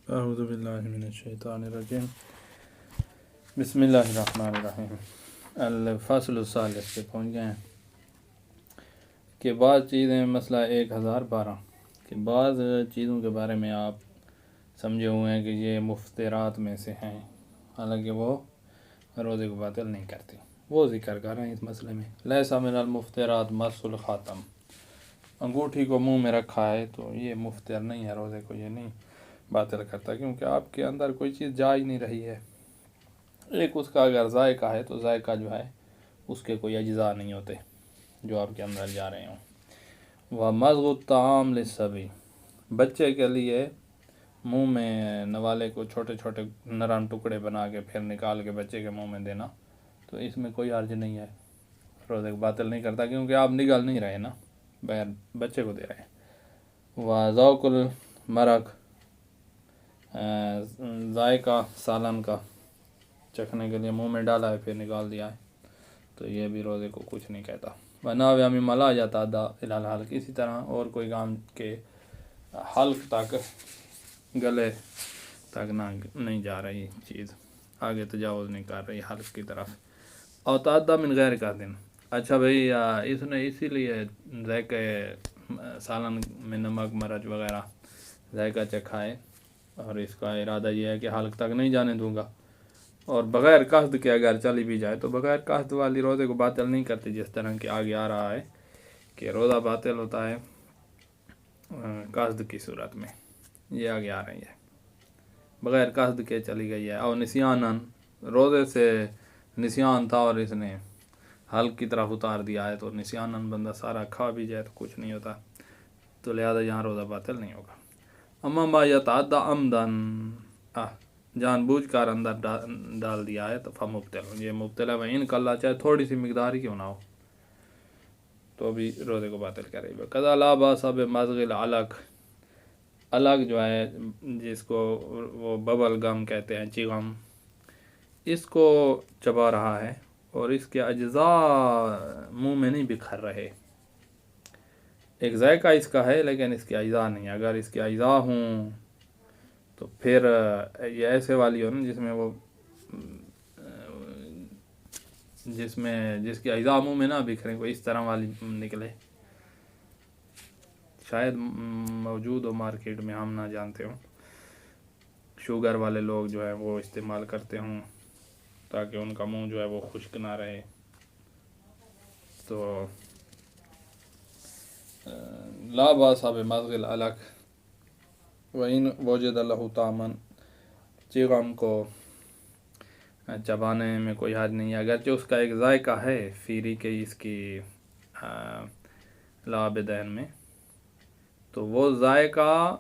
اعوذ باللہ من الشیطان الرجیم بسم اللہ الرحمن الرحیم۔ الفصل الثالث پہ پہنچ گئے ہیں کہ بعض چیزیں مسئلہ 1012 کہ بعض چیزوں کے بارے میں آپ سمجھے ہوئے ہیں کہ یہ مفطرات میں سے ہیں، حالانکہ وہ روزے کو باطل نہیں کرتی، وہ ذکر کر رہے ہیں اس مسئلے میں۔ لیس من المفطرات مس الخاتم، انگوٹھی کو منہ میں رکھا ہے تو یہ مفطر نہیں ہے، روزے کو یہ نہیں باطل کرتا، کیونکہ آپ کے اندر کوئی چیز جا ہی نہیں رہی ہے۔ ایک اس کا اگر ذائقہ ہے تو ذائقہ جو ہے اس کے کوئی اجزاء نہیں ہوتے جو آپ کے اندر جا رہے ہوں۔ وَمَضْغُ الطَّعَامِ لِلصَّبِيِّ، بچے کے لیے منہ میں نوالے کو چھوٹے چھوٹے نرم ٹکڑے بنا کے پھر نکال کے بچے کے منہ میں دینا، تو اس میں کوئی حرج نہیں ہے، روزے کو باطل نہیں کرتا، کیونکہ آپ نگل نہیں رہے نا، بغیر بچے کو دے رہے ہیں۔ وَذَوْقُ الْمَرَقِ، ذائقہ سالن کا چکھنے کے لیے منہ میں ڈالا ہے پھر نکال دیا ہے، تو یہ بھی روزے کو کچھ نہیں کہتا۔ وَنَاوِعَ مِمَّا لَا يَتَعَدَّىٰ إِلَى الْحَلْقِ، اسی طرح اور کوئی کام کے حلق تک، گلے تک نہیں جا رہی چیز، آگے تجاوز نہیں کر رہی حلق کی طرف۔ اور تعدیٰ من غیر قصد، اچھا بھئی اس نے اسی لیے ذائقہ سالن میں نمک مرچ وغیرہ ذائقہ چکھا ہے اور اس کا ارادہ یہ ہے کہ حلق تک نہیں جانے دوں گا، اور بغیر قصد کے اگر چلی بھی جائے تو بغیر قصد والی روزے کو باطل نہیں کرتی، جس طرح کہ آگے آ رہا ہے کہ روزہ باطل ہوتا ہے قصد کی صورت میں، یہ آگے آ رہی ہے۔ بغیر قصد کے چلی گئی ہے، اور نسیاناً، روزے سے نسیان تھا اور اس نے حلق کی طرف اتار دیا ہے، تو نسیاناً بندہ سارا کھا بھی جائے تو کچھ نہیں ہوتا، تو لہذا یہاں روزہ باطل نہیں ہوگا۔ اما ما یتعدیٰ عمداً، جان بوجھ کر اندر ڈال دیا ہے تو فمبتل، یہ مبتلا ہے، ان کاللہ چاہے تھوڑی سی مقدار ہی کیوں نہ ہو تو بھی روزے کو باطل کرے گا۔ قضا لا باس بمضغ العلق، الگ جو ہے جس کو وہ ببل گم کہتے ہیں، چیغم، اس کو چبا رہا ہے اور اس کے اجزاء منہ میں نہیں بکھر رہے، ایک ذائقہ اس کا ہے لیکن اس کے اجزاء نہیں۔ اگر اس کے اجزاء ہوں تو پھر یہ ایسے والی ہو نا جس کے اجزاء منہ میں نہ بکھریں، کوئی اس طرح والی نکلے، شاید موجود ہو مارکیٹ میں، ہم نہ جانتے ہوں، شوگر والے لوگ جو ہے وہ استعمال کرتے ہوں تاکہ ان کا منہ جو ہے وہ خشک نہ رہے، تو لا باس بمضغ العلق وَإِنْ وَجَدَ لَهُ طَعْمًا، چیغم کو چبانے میں کوئی حرج نہیں ہے، اگرچہ اس کا ایک ذائقہ ہے فیری کے اس کی لابدین میں، تو وہ ذائقہ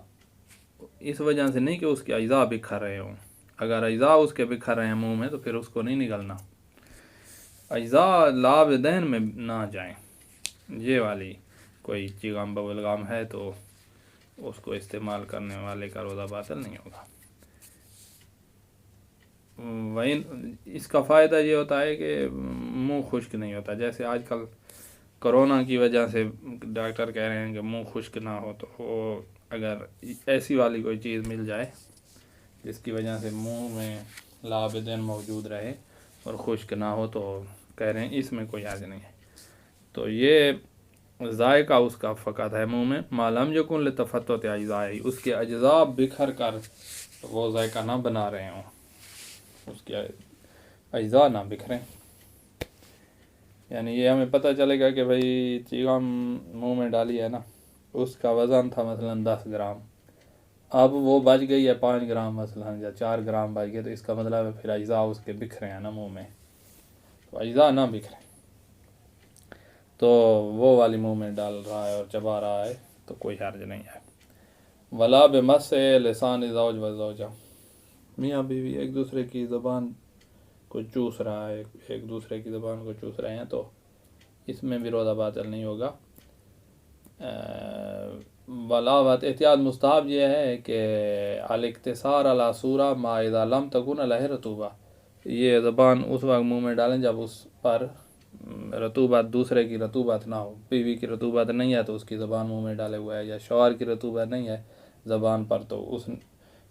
اس وجہ سے نہیں کہ اس کے اجزاء بکھر رہے ہوں، اگر اجزاء اس کے بکھر رہے ہیں منہ میں تو پھر اس کو نہیں نگلنا، اجزاء لابدین میں نہ جائیں، یہ والی کوئی چیغم ببلغم ہے تو اس کو استعمال کرنے والے کا روزہ باطل نہیں ہوگا۔ اس کا فائدہ یہ ہوتا ہے کہ منہ خشک نہیں ہوتا، جیسے آج کل کرونا کی وجہ سے ڈاکٹر کہہ رہے ہیں کہ منہ خشک نہ ہو، تو وہ اگر ایسی والی کوئی چیز مل جائے جس کی وجہ سے منہ میں لابدین موجود رہے اور خشک نہ ہو، تو کہہ رہے ہیں اس میں کوئی حرج نہیں ہے، تو یہ ذائقہ اس کا فقط ہے منہ میں، ما لم یکن لتفتت اجزائہ، اس کے اجزاء بکھر کر وہ ذائقہ نہ بنا رہے ہوں، اس کے اجزاء نہ بکھریں، یعنی یہ ہمیں پتہ چلے گا کہ بھئی چیغم منہ میں ڈالی ہے نا، اس کا وزن تھا مثلا 10 گرام، اب وہ بچ گئی ہے 5 گرام مثلا، یا 4 گرام بچ گئے، تو اس کا مطلب ہے پھر اجزاء اس کے بکھرے ہیں نا منہ میں، تو اجزاء نہ بکھریں، تو وہ والی منہ میں ڈال رہا ہے اور چبا رہا ہے تو کوئی حرج نہیں ہے۔ ولا بمس لسان زوج و زوجہ، میاں بیوی ایک دوسرے کی زبان کو چوس رہا ہے، ایک دوسرے کی زبان کو چوس رہے ہیں، تو اس میں بھی روزہ باطل نہیں ہوگا۔ بلاوت احتیاط مستحب یہ ہے کہ الاقتصار علی صورہ ما اذا لم تکن علیہ رطوبہ، یہ زبان اس وقت منہ میں ڈالیں جب اس پر رطوبت، دوسرے کی رطوبت نہ ہو، بیوی کی رطوبت نہیں ہے تو اس کی زبان منہ میں ڈالے ہوا ہے، یا شوہر کی رطوبت نہیں ہے زبان پر تو اس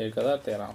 1013,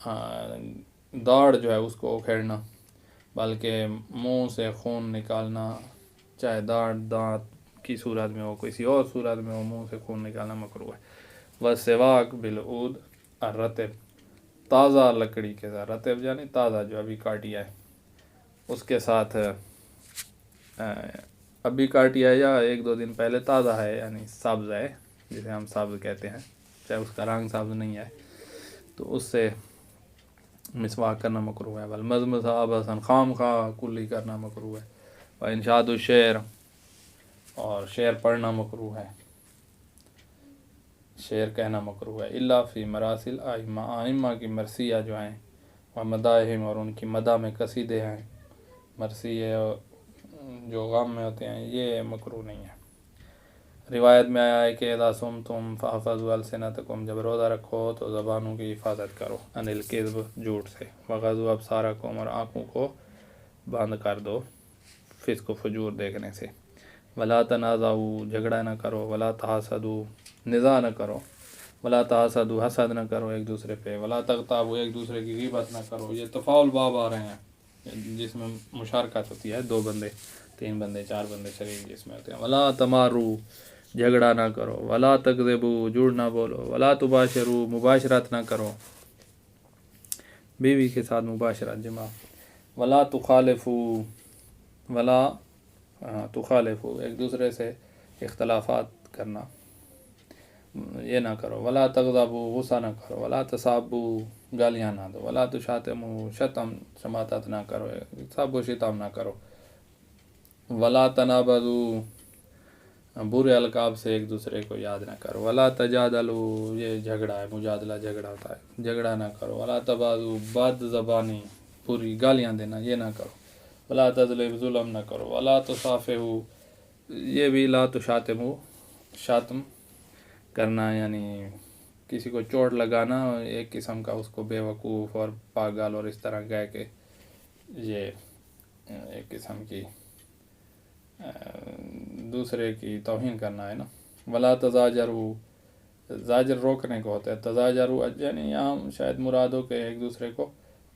داڑھ جو ہے اس کو اکھیڑنا، بلکہ منہ سے خون نکالنا، چاہے داڑھ دانت کی صورت میں ہو کسی اور صورت میں ہو، منہ سے خون نکالنا مکروہ ہے۔ والسواک بالعود الرطب، تازہ لکڑی کے ساتھ، رطب یعنی تازہ جو ابھی کاٹی ہے اس کے ساتھ، ابھی کاٹی ہے یا ایک دو دن پہلے تازہ ہے یعنی سبز ہے، جسے ہم سبز کہتے ہیں، چاہے اس کا رنگ سبز نہیں ہے، تو اس سے مسواک کرنا مکروہ ہے۔ والمضمضہ عبثاً، خام خواہ کلی کرنا مکروہ ہے۔ وانشاد الشعر، اور شعر پڑھنا مکروہ ہے، شعر کہنا مکروہ ہے۔ الا فی مراسل ائمہ، ائمہ کی مرثیہ جو ہیں، ومداحہم، اور ان کی مدح میں قصیدے ہیں، مرثیے جو غم میں ہوتے ہیں، یہ مکروہ نہیں ہے۔ روایت میں آیا ہے کہ اذا صمتم فاحفظوا السنتکم، جب روزہ رکھو تو زبانوں کی حفاظت کرو، عن الکذب، جھوٹ سے، وغضوا ابصارکم، اور آنکھوں کو بند کر دو فسق و فجور دیکھنے سے، ولا تنازعوا، جھگڑا نہ کرو، ولا تحاسدوا، نزاع نہ کرو، ولا تحاسدوا، حسد نہ کرو ایک دوسرے پہ، ولا تغتابوا، ایک دوسرے کی غیبت نہ کرو۔ یہ تفاعل باب آ رہے ہیں جس میں مشارکت ہوتی ہے، 2 بندے 3 بندے 4 بندے شریک جس میں ہوتے ہیں۔ ولا تماروا، جھگڑا نہ کرو، ولا تکذبوا، جھوٹ نہ بولو، ولا تباشروا، مباشرت نہ کرو، بیوی کے ساتھ مباشرت جمع، ولا تخالفوا، ولا تخالفوا، ایک دوسرے سے اختلافات کرنا یہ نہ کرو، ولا تغضبوا، غصہ نہ کرو، ولا تسابوا، گالیاں نہ دو، ولا تشاتموا، شتم شماتت نہ کرو، سب و شتم نہ کرو، ولا تنابذوا، برے القاب سے ایک دوسرے کو یاد نہ کرو، ولا تجادلوا، یہ جھگڑا ہے، مجادلہ جھگڑا ہوتا ہے، جھگڑا نہ کرو، ولا تباغضوا، بد زبانی، پوری گالیاں دینا یہ نہ کرو، ولا تظلم، ظلم نہ کرو، ولا تصافحوا، یہ بھی لا تشاتموا، شاتم کرنا یعنی کسی کو چوٹ لگانا، ایک قسم کا اس کو بے وقوف اور پاگل اور اس طرح کہہ کے، یہ ایک قسم کی دوسرے کی توہین کرنا ہے نا۔ ولا تزاجروا، زاجر روکنے کو ہوتا ہے، تزاجروا یعنی یہاں شاید مراد ہو کہ ایک دوسرے کو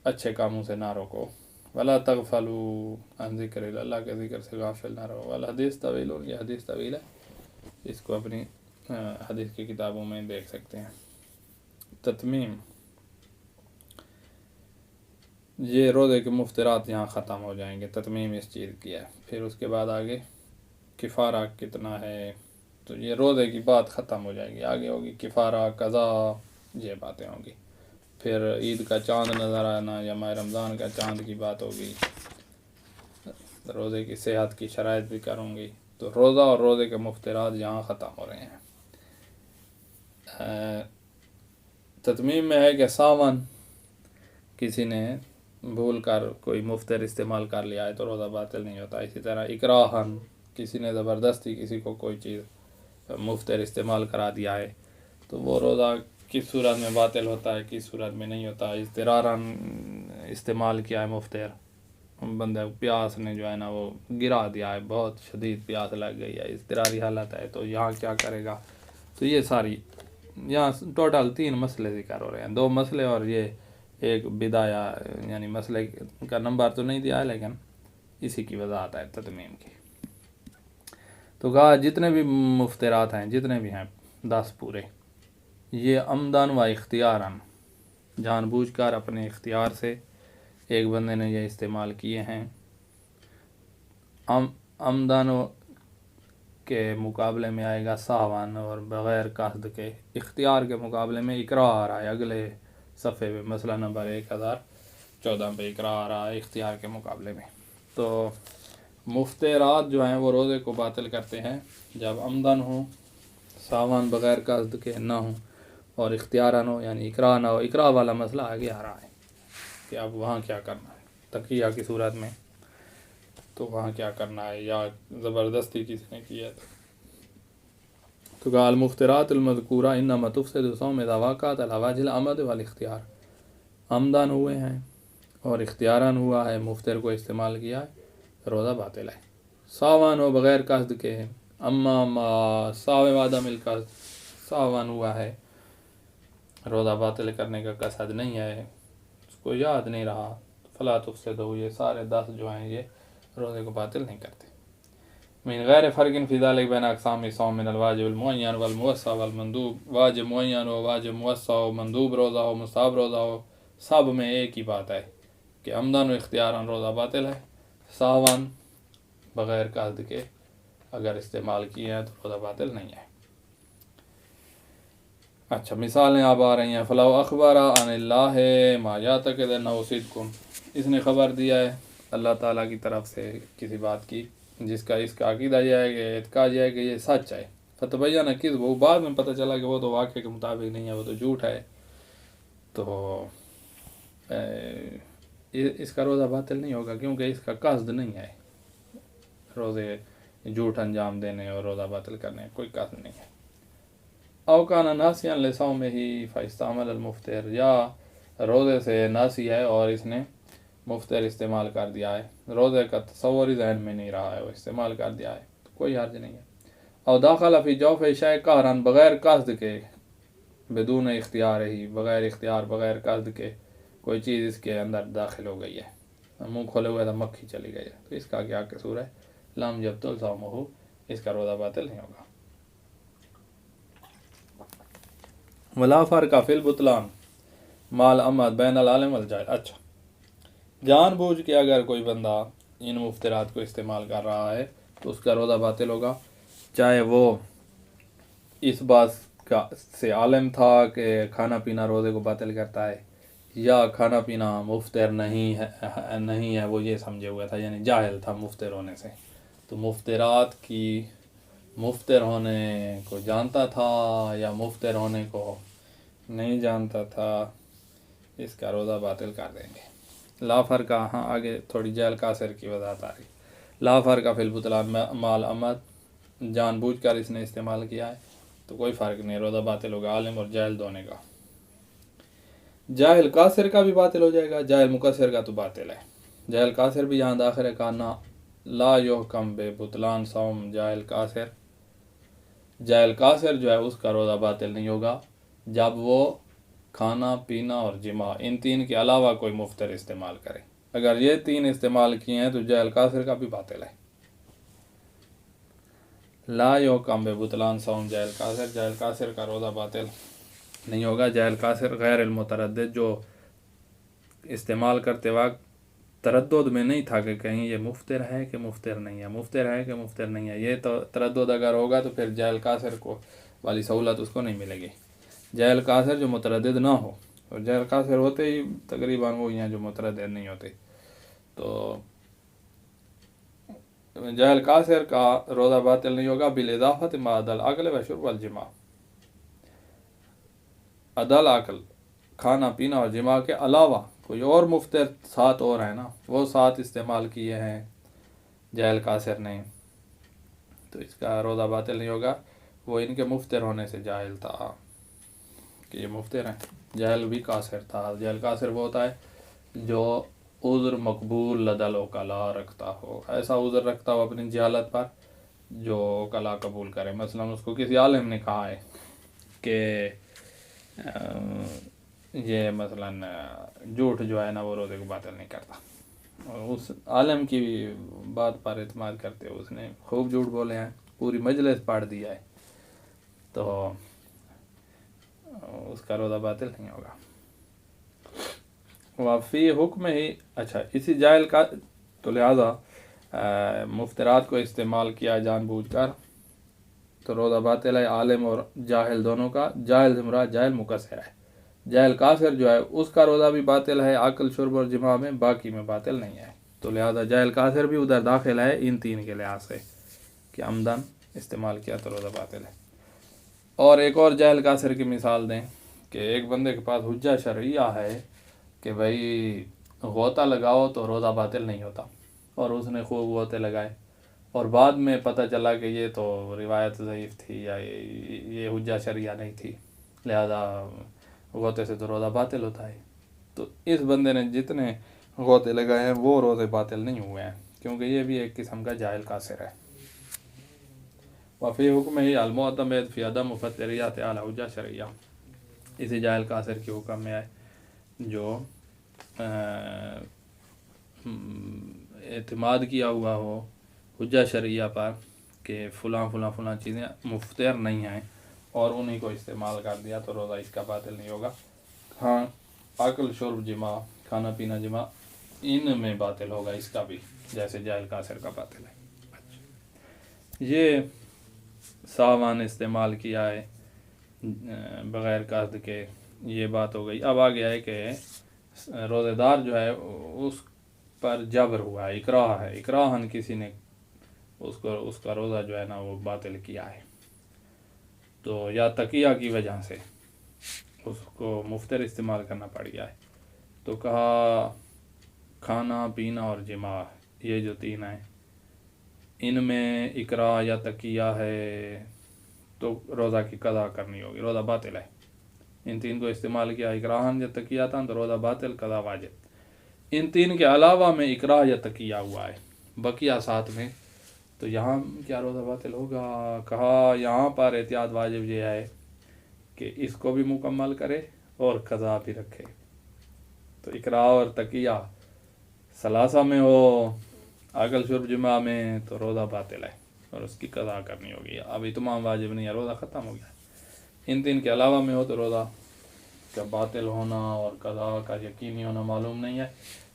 اچھے کاموں سے نہ روکو۔ ولا تغفلوا عن ذکر اللہ، کے ذکر سے غافل نہ رہو۔ والحدیث طویل، یہ حدیث طویل ہے، اس کو اپنی حدیث کی کتابوں میں دیکھ سکتے ہیں۔ تتمیم، یہ روزے کے مفطرات یہاں ختم ہو جائیں گے، تتمیم اس چیز کی ہے۔ پھر اس کے بعد آگے کفارہ کتنا ہے، تو یہ روزے کی بات ختم ہو جائے گی، آگے ہوگی کفارہ، قضا، یہ باتیں ہوں گی۔ پھر عید کا چاند نظر آنا یا ماہ رمضان کا چاند کی بات ہوگی، روزے کی صحت کی شرائط بھی کروں گی۔ تو روزہ اور روزے کے مفطرات یہاں ختم ہو رہے ہیں۔ تتمیم میں ہے کہ ساون کسی نے بھول کر کوئی مفطر استعمال کر لیا ہے تو روزہ باطل نہیں ہوتا۔ اسی طرح اکراہن، کسی نے زبردستی کسی کو کوئی چیز مفطر استعمال کرا دیا ہے تو وہ روزہ کس صورت میں باطل ہوتا ہے، کس صورت میں نہیں ہوتا۔ اضطراراً استعمال کیا ہے مفطر، بندہ پیاس نے جو ہے نا وہ گرا دیا ہے، بہت شدید پیاس لگ گئی ہے، اضطراری حالت ہے، تو یہاں کیا کرے گا۔ تو یہ ساری یہاں ٹوٹل 3 مسئلے ذکر ہو رہے ہیں، 2 مسئلے اور یہ ایک بدایہ، یعنی مسئلے کا نمبر تو نہیں دیا ہے لیکن اسی کی وضاحت ہے تتمیم کی۔ تو کہا جتنے بھی مفطرات ہیں، جتنے بھی ہیں 10 پورے، یہ عمدن و اختیاراً، جان بوجھ کر اپنے اختیار سے ایک بندے نے یہ استعمال کیے ہیں۔ عمدن کے مقابلے میں آئے گا ساون، اور بغیر قصد کے، اختیار کے مقابلے میں اکراہ آ رہا ہے اگلے صفحے پہ، مسئلہ نمبر 1014 پہ اکراہ آ رہا ہے اختیار کے مقابلے میں۔ تو مفطرات جو ہیں وہ روزے کو باطل کرتے ہیں جب عمدن ہوں، ساون بغیر قصد کے نہ ہوں، اور اختیاراً ہو یعنی اکراہ نہ ہو۔ اکراہ والا مسئلہ آگے آ رہا ہے کہ اب وہاں کیا کرنا ہے، تقیہ کی صورت میں تو وہاں کیا کرنا ہے، یا زبردستی کسی نے کیا تو کہا المفطرات المذکورہ انما تفسد الصوم اذا وقعت علی وجہ العمد والاختیار، عمدن ہوئے ہیں اور اختیاراً ہوا ہے، مفطر کو استعمال کیا ہے، روزہ باطل ہے۔ ساون ہو بغیر قصد کے، اما ساو وعدم القصد، ساون ہوا ہے، روزہ باطل کرنے کا قصد نہیں ہے، کو یاد نہیں رہا، فلا تفسدوا، یہ سارے 10 جو ہیں یہ روزے کو باطل نہیں کرتے۔ من غیر فرق فی ذلک بین اقسام الصوم من الواجب المعین والموسع والمندوب، واجب معین ہو، واجب موسع ہو، مندوب روزہ ہو، مستحب روزہ ہو، سب میں ایک ہی بات ہے کہ عمدن و اختیاراً روزہ باطل ہے، ساون بغیر قصد کے اگر استعمال کیے ہیں تو روزہ باطل نہیں ہے۔ اچھا مثالیں اب آ رہی ہیں۔ فلو اخبر عن اللہ ما یعتقد انہ صدق، اس نے خبر دیا ہے اللہ تعالیٰ کی طرف سے کسی بات کی جس کا اس کا عقیدہ یہ ہے کہ اعتقاد یہ ہے کہ یہ سچ ہے، فتبین کذب، وہ بعد میں پتہ چلا کہ وہ تو واقعے کے مطابق نہیں ہے، وہ تو جھوٹ ہے، تو اس کا روزہ باطل نہیں ہوگا کیونکہ اس کا قصد نہیں ہے روزے جھوٹ انجام دینے اور روزہ باطل کرنے، کوئی قصد نہیں ہے۔ او کان ناسیا لصومہ فاستعمل المفطر، یا روزے سے ناسی ہے اور اس نے مفطر استعمال کر دیا ہے، روزے کا تصور ہی ذہن میں نہیں رہا ہے، وہ استعمال کر دیا ہے تو کوئی حرج نہیں ہے۔ او داخل فی جوف شیء قہرا، بغیر قصد کے، بدون اختیار ہی، بغیر اختیار بغیر قصد کے کوئی چیز اس کے اندر داخل ہو گئی ہے، منہ کھولے ہوئے تو مکھی چلی گئی ہے، تو اس کا کیا قصور ہے؟ لم یبطل صومہ، اس کا روزہ باطل نہیں ہوگا۔ ولا فرق فی البطلان مال عمد بین العالم والجاہل، اچھا جان بوجھ کے اگر کوئی بندہ ان مفترات کو استعمال کر رہا ہے تو اس کا روزہ باطل ہوگا، چاہے وہ اس بات کا سے عالم تھا کہ کھانا پینا روزے کو باطل کرتا ہے، یا کھانا پینا مفطر نہیں ہے وہ یہ سمجھے ہوئے تھا، یعنی جاہل تھا مفطر ہونے سے، تو مفترات کی مفطر ہونے کو جانتا تھا یا مفطر ہونے کو نہیں جانتا تھا، اس کا روزہ باطل کر دیں گے۔ لا فرق، ہاں آگے تھوڑی جہل قاصر کی وضاحت آ رہی۔ لا فرق فی البطلان مال عمد، جان بوجھ کر اس نے استعمال کیا ہے تو کوئی فرق نہیں، روزہ باطل ہوگا عالم اور جاہل دونوں کا۔ جاہل قاصر کا بھی باطل ہو جائے گا، جاہل مقصر کا تو باطل ہے۔ جاہل قاصر بھی یہاں داخل ہے، کہنا لا یحکم بے بطلان صوم جاہل قاصر، جاہل قاصر جو ہے اس کا روزہ باطل نہیں ہوگا جب وہ کھانا پینا اور جماع ان 3 کے علاوہ کوئی مفطر استعمال کرے، اگر یہ 3 استعمال کیے ہیں تو جاہل قاصر کا بھی باطل ہے۔ لا یحکم بے بطلان صوم جاہل قاصر، جاہل قاصر کا روزہ باطل نہیں ہوگا۔ جاہل قاصر غیر المتردد، جو استعمال کرتے وقت تردد میں نہیں تھا کہ کہیں یہ مفطر ہے کہ مفطر نہیں ہے، مفطر ہے کہ مفطر نہیں ہے، یہ تو تردد اگر ہوگا تو پھر جاہل قاصر کو والی سہولت اس کو نہیں ملے گی۔ جاہل قاصر جو متردد نہ ہو، اور جاہل قاصر ہوتے ہی تقریباً وہی ہیں جو متردد نہیں ہوتے، تو جاہل قاصر کا روزہ باطل نہیں ہوگا بالاضافت ما عدا العقل و شرب والجماع، عدا العقل کھانا پینا اور جماع کے علاوہ کوئی اور مفطر 7 اور ہیں نا، وہ 7 استعمال کیے ہیں جاہل قاصر نے، تو اس کا روزہ باطل نہیں ہوگا، وہ ان کے مفطر ہونے سے جاہل تھا کہ یہ مفطر ہیں، جاہل بھی قاصر تھا۔ جاہل قاصر وہ ہوتا ہے جو عذر مقبول لدى العقلاء رکھتا ہو، ایسا عذر رکھتا ہو اپنی جہالت پر جو عقلاء قبول کرے، مثلا اس کو کسی عالم نے کہا ہے کہ یہ مثلا جھوٹ جو ہے نا وہ روزے کو باطل نہیں کرتا، اور اس عالم کی بات پر اعتماد کرتے ہوئے اس نے خوب جھوٹ بولے ہیں، پوری مجلس پاڑ دیا ہے، تو اس کا روزہ باطل نہیں ہوگا۔ وفی حکم ہی، اچھا اسی جاہل کا تو لہٰذا مفترات کو استعمال کیا جان بوجھ کر تو روزہ باطل ہے عالم اور جاہل دونوں کا، جاہل سے مراد جاہل مقصر ہے، جاہل قاصر جو ہے اس کا روزہ بھی باطل ہے عقل شرب اور جماع میں، باقی میں باطل نہیں ہے، تو لہٰذا جاہل قاصر بھی ادھر داخل ہے ان 3 کے لحاظ سے کہ عمدن استعمال کیا تو روزہ باطل ہے۔ اور ایک اور جاہل قاصر کی مثال دیں کہ ایک بندے کے پاس حجہ شرعیہ ہے کہ بھائی غوطہ لگاؤ تو روزہ باطل نہیں ہوتا، اور اس نے خوب غوطے لگائے، اور بعد میں پتہ چلا کہ یہ تو روایت ضعیف تھی یا یہ حجہ شرعیہ نہیں تھی، لہذا غوطے سے تو روزہ باطل ہوتا ہے، تو اس بندے نے جتنے غوطے لگائے ہیں وہ روزے باطل نہیں ہوئے ہیں، کیونکہ یہ بھی ایک قسم کا جاہل قاصر ہے۔ وفی حکم ہی المعتمد فی عدم مفطریات اعلی حجہ شرعیہ، اسی جاہل قاصر کے حکم میں آئے جو اعتماد کیا ہوا ہو حجہ شرعیہ پر کہ فلاں فلاں فلاں چیزیں مفطر نہیں ہیں اور انہیں کو استعمال کر دیا تو روزہ اس کا باطل نہیں ہوگا. ہاں اکل شرب جماع کھانا پینا جماع ان میں باطل ہوگا اس کا بھی، جیسے جاہل کافر کا باطل ہے. یہ سامان استعمال کیا ہے بغیر قصد کے، یہ بات ہو گئی. اب آ گیا ہے کہ روزے دار جو ہے اس پر جبر ہوا ہے، اکراہ ہے، اکراہن کسی نے اس کا روزہ جو ہے نا وہ باطل کیا ہے، تو یا تقیہ کی وجہ سے اس کو مفطر استعمال کرنا پڑ گیا ہے. تو کہا کھانا پینا اور جماع یہ جو تین ہیں ان میں اکراہ یا تقیہ ہے تو روزہ کی قضا کرنی ہوگی، روزہ باطل ہے. ان تین کو استعمال کیا اکراہن یا تقیہ تھا تو روزہ باطل قضا واجب. ان تین کے علاوہ میں اکراہ یا تقیہ ہوا ہے بقیہ ساتھ میں، تو یہاں کیا روزہ باطل ہوگا؟ کہا یہاں پر احتیاط واجب یہ ہے کہ اس کو بھی مکمل کرے اور قضا بھی رکھے. تو اکراہ اور تقیہ ثلاثہ میں ہو، عقل شرب جماع میں، تو روزہ باطل ہے اور اس کی قضا کرنی ہوگی. اب اتمام واجب نہیں ہے، روزہ ختم ہو گیا. ان تین کے علاوہ میں ہو تو روزہ کا باطل ہونا اور قضا کا یقینی ہونا معلوم نہیں ہے،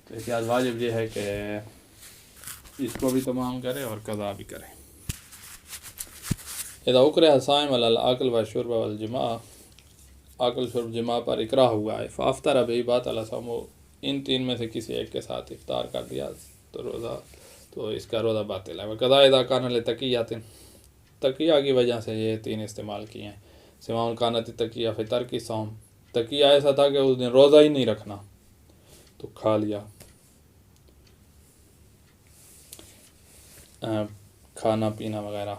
تو احتیاط واجب یہ ہے کہ اس کو بھی تمام کرے اور قضا بھی کرے. اذا اکرہ صائم علی العقل والشرب والجماع، عقل شرب جماع پر اکراہ ہوا ہے، فافطر بہ باطل صومہ، ان تین میں سے کسی ایک کے ساتھ افطار کر دیا تو اس کا روزہ باطل ہے. وقضا اذا کان لتقیۃ، تقیہ کی وجہ سے یہ تین استعمال کیے ہیں. سواء کانت تقیہ فی ترک صوم، تقیہ ایسا تھا کہ اس دن روزہ ہی نہیں رکھنا تو کھا لیا، کھانا پینا وغیرہ،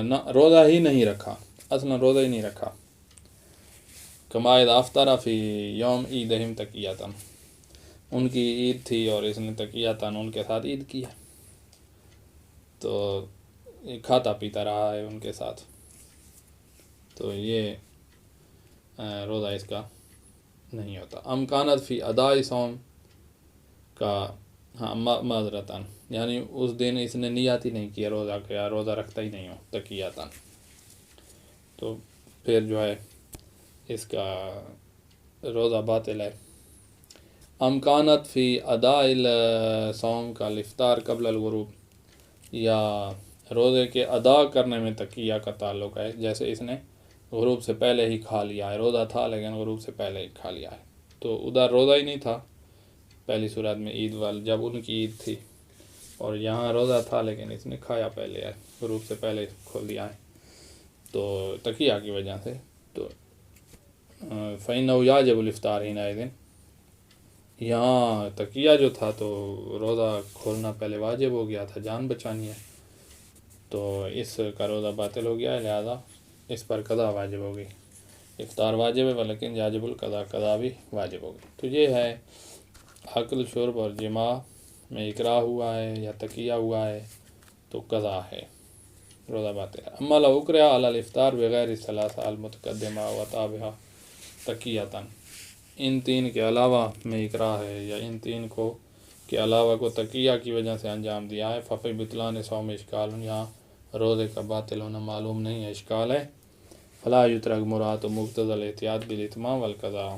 نہ روزہ ہی نہیں رکھا، اصلا روزہ ہی نہیں رکھا. کما اذا افطر فی یوم عیدہم تقیۃ، ان کی عید تھی اور اس نے تقیۃً ان کے ساتھ عید کی ہے تو کھاتا پیتا رہا ہے ان کے ساتھ، تو یہ روزہ اس کا نہیں ہوتا. امکانت فی اداء صوم کا، ہاں معذرتاً، یعنی اس دن اس نے نیت ہی نہیں کیا روزہ کا، روزہ رکھتا ہی نہیں ہو تقیۃً، تو پھر جو ہے اس کا روزہ باطل ہے. امکانت فی اداء الصوم کا الافطار قبل الغروب، یا روزے کے ادا کرنے میں تقیہ کا تعلق ہے، جیسے اس نے غروب سے پہلے ہی کھا لیا ہے، روزہ تھا لیکن غروب سے پہلے ہی کھا لیا ہے، تو ادھر روزہ ہی نہیں تھا پہلی صورت میں عید وال جب ان کی عید تھی، اور یہاں روزہ تھا لیکن اس نے کھایا پہلے ہے، غروب سے پہلے کھول دیا ہے تو تقیہ کی وجہ سے. تو فإنه یجب الافطار حینئذ، یہاں تقیہ جو تھا تو روزہ کھولنا پہلے واجب ہو گیا تھا، جان بچانی ہے، تو اس کا روزہ باطل ہو گیا ہے، لہذا اس پر قضا واجب ہوگی. افطار واجب ہے ولیکن یجب القضا، قضا بھی واجب ہوگی. تو یہ ہے عقل شرب اور جماع میں اکراہ ہوا ہے یا تقیہ ہوا ہے تو قضا ہے، روزہ باطل ہے. اما لو اکرہ علی الافطار بغیر الثلاثہ المتقدمہ وتابعہ تقیۃً، ان تین کے علاوہ میں اکراہ ہے یا ان تین کو کے علاوہ کو تقیہ کی وجہ سے انجام دیا ہے، ففی بطلان صوم اشکال، یہاں روزے کا باطل ہونا معلوم نہیں ہے، اشکال ہے. فلا یترک مراعاۃ مقتضی الاحتیاط بالاتمام والقضاء،